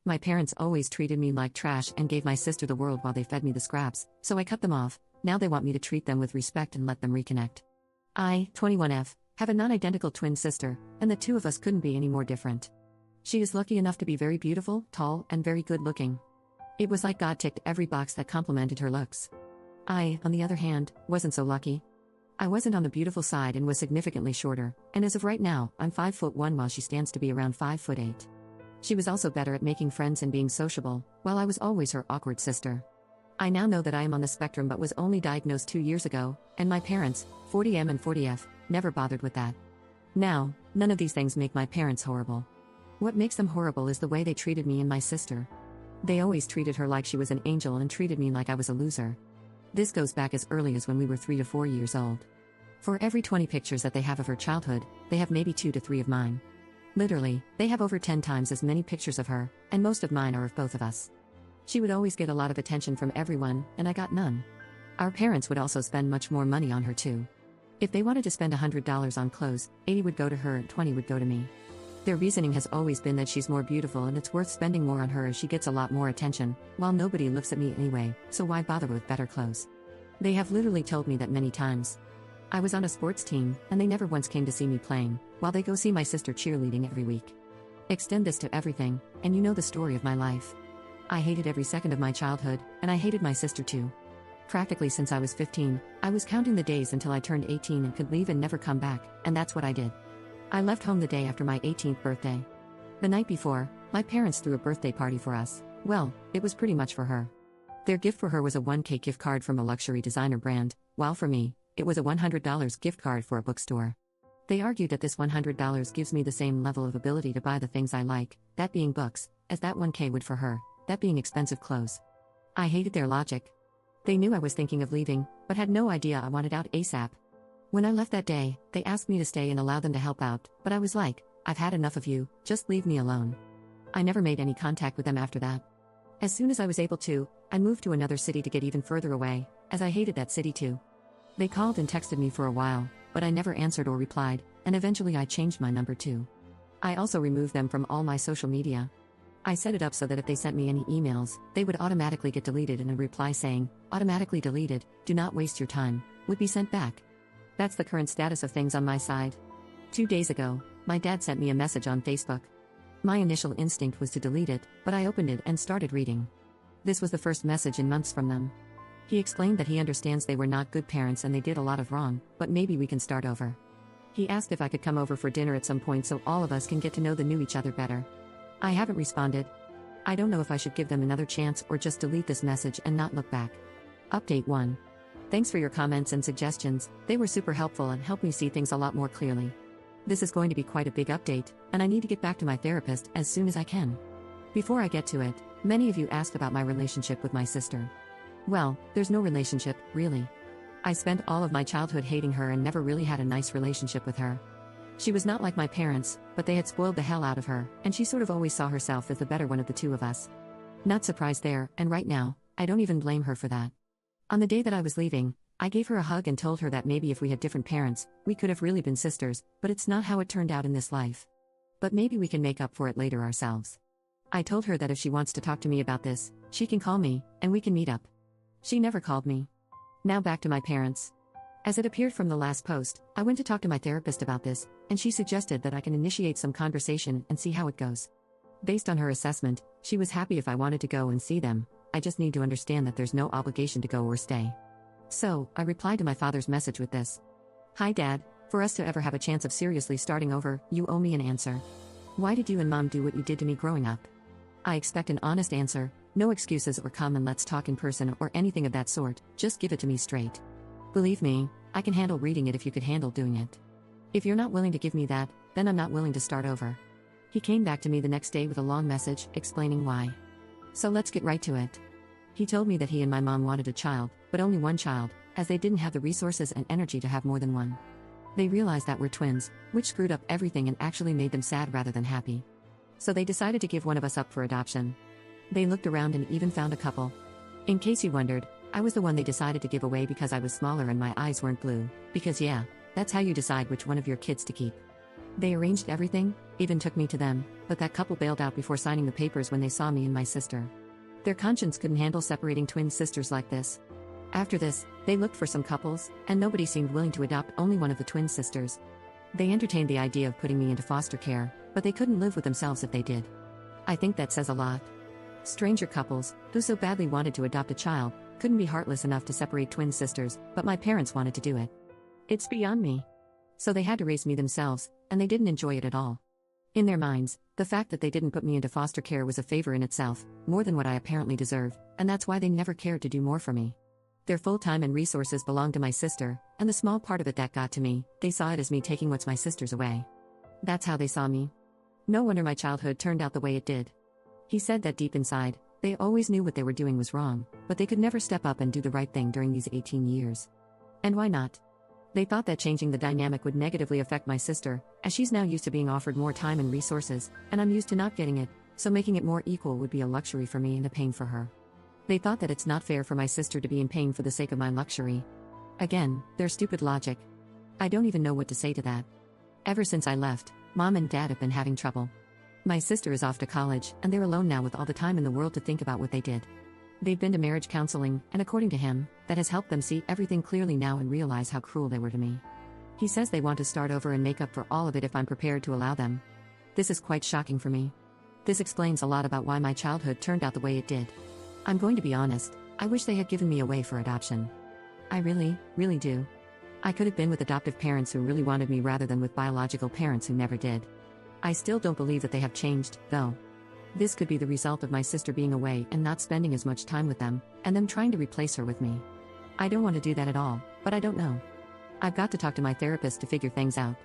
My parents always treated me like trash and gave my sister the world while they fed me the scraps, so I cut them off. Now they want me to treat them with respect and let them reconnect. I, 21F, have a non-identical twin sister, and the two of us couldn't be any more different. She is lucky enough to be very beautiful, tall, and very good-looking. It was like God ticked every box that complimented her looks. I, on the other hand, wasn't so lucky. I wasn't on the beautiful side and was significantly shorter, and as of right now, I'm 5'1" while she stands to be around 5'8". She was also better at making friends and being sociable, while I was always her awkward sister. I now know that I am on the spectrum but was only diagnosed 2 years ago, and my parents, 40M and 40F, never bothered with that. Now, none of these things make my parents horrible. What makes them horrible is the way they treated me and my sister. They always treated her like she was an angel and treated me like I was a loser. This goes back as early as when we were 3 to 4 years old. For every 20 pictures that they have of her childhood, they have maybe 2 to 3 of mine. Literally, they have over 10 times as many pictures of her, and most of mine are of both of us. She would always get a lot of attention from everyone, and I got none. Our parents would also spend much more money on her too. If they wanted to spend $100 on clothes, 80 would go to her and 20 would go to me. Their reasoning has always been that she's more beautiful and it's worth spending more on her as she gets a lot more attention, while nobody looks at me anyway, so why bother with better clothes? They have literally told me that many times. I was on a sports team, and they never once came to see me playing, while they go see my sister cheerleading every week. Extend this to everything, and you know the story of my life. I hated every second of my childhood, and I hated my sister too. Practically since I was 15, I was counting the days until I turned 18 and could leave and never come back, and that's what I did. I left home the day after my 18th birthday. The night before, my parents threw a birthday party for us. Well, it was pretty much for her. Their gift for her was a 1K gift card from a luxury designer brand, while for me, it was a $100 gift card for a bookstore. They argued that this $100 gives me the same level of ability to buy the things I like, that being books, as that 1K would for her, that being expensive clothes. I hated their logic. They knew I was thinking of leaving, but had no idea I wanted out ASAP. When I left that day, they asked me to stay and allow them to help out, but I was like, I've had enough of you, just leave me alone. I never made any contact with them after that. As soon as I was able to, I moved to another city to get even further away, as I hated that city too. They called and texted me for a while, but I never answered or replied, and eventually I changed my number too. I also removed them from all my social media. I set it up so that if they sent me any emails, they would automatically get deleted and a reply saying, automatically deleted, do not waste your time, would be sent back. That's the current status of things on my side. 2 days ago, my dad sent me a message on Facebook. My initial instinct was to delete it, but I opened it and started reading. This was the first message in months from them. He explained that he understands they were not good parents and they did a lot of wrong, but maybe we can start over. He asked if I could come over for dinner at some point so all of us can get to know each other better. I haven't responded. I don't know if I should give them another chance or just delete this message and not look back. Update 1. Thanks for your comments and suggestions, they were super helpful and helped me see things a lot more clearly. This is going to be quite a big update, and I need to get back to my therapist as soon as I can. Before I get to it, many of you asked about my relationship with my sister. Well, there's no relationship, really. I spent all of my childhood hating her and never really had a nice relationship with her. She was not like my parents, but they had spoiled the hell out of her, and she sort of always saw herself as the better one of the two of us. Not surprised there, and right now, I don't even blame her for that. On the day that I was leaving, I gave her a hug and told her that maybe if we had different parents, we could have really been sisters, but it's not how it turned out in this life. But maybe we can make up for it later ourselves. I told her that if she wants to talk to me about this, she can call me, and we can meet up. She never called me. Now back to my parents. As it appeared from the last post, I went to talk to my therapist about this, and she suggested that I can initiate some conversation and see how it goes. Based on her assessment, she was happy if I wanted to go and see them. I just need to understand that there's no obligation to go or stay. So, I replied to my father's message with this. Hi Dad, for us to ever have a chance of seriously starting over, you owe me an answer. Why did you and Mom do what you did to me growing up? I expect an honest answer, no excuses or come and let's talk in person or anything of that sort, just give it to me straight. Believe me, I can handle reading it if you could handle doing it. If you're not willing to give me that, then I'm not willing to start over. He came back to me the next day with a long message, explaining why. So let's get right to it. He told me that he and my mom wanted a child, but only one child, as they didn't have the resources and energy to have more than one. They realized that we're twins, which screwed up everything and actually made them sad rather than happy. So they decided to give one of us up for adoption. They looked around and even found a couple. In case you wondered, I was the one they decided to give away because I was smaller and my eyes weren't blue, because yeah, that's how you decide which one of your kids to keep. They arranged everything, even took me to them, but that couple bailed out before signing the papers when they saw me and my sister. Their conscience couldn't handle separating twin sisters like this. After this, they looked for some couples, and nobody seemed willing to adopt only one of the twin sisters. They entertained the idea of putting me into foster care, but they couldn't live with themselves if they did. I think that says a lot. Stranger couples, who so badly wanted to adopt a child, couldn't be heartless enough to separate twin sisters, but my parents wanted to do it. It's beyond me. So they had to raise me themselves, and they didn't enjoy it at all. In their minds, the fact that they didn't put me into foster care was a favor in itself, more than what I apparently deserved, and that's why they never cared to do more for me. Their full time and resources belonged to my sister, and the small part of it that got to me, they saw it as me taking what's my sister's away. That's how they saw me. No wonder my childhood turned out the way it did. He said that deep inside, they always knew what they were doing was wrong, but they could never step up and do the right thing during these 18 years. And why not? They thought that changing the dynamic would negatively affect my sister, as she's now used to being offered more time and resources, and I'm used to not getting it, so making it more equal would be a luxury for me and a pain for her. They thought that it's not fair for my sister to be in pain for the sake of my luxury. Again, their stupid logic. I don't even know what to say to that. Ever since I left, Mom and Dad have been having trouble. My sister is off to college, and they're alone now with all the time in the world to think about what they did. They've been to marriage counseling, and according to him, that has helped them see everything clearly now and realize how cruel they were to me. He says they want to start over and make up for all of it if I'm prepared to allow them. This is quite shocking for me. This explains a lot about why my childhood turned out the way it did. I'm going to be honest, I wish they had given me away for adoption. I really, really do. I could have been with adoptive parents who really wanted me rather than with biological parents who never did. I still don't believe that they have changed, though. This could be the result of my sister being away and not spending as much time with them, and them trying to replace her with me. I don't want to do that at all, but I don't know. I've got to talk to my therapist to figure things out.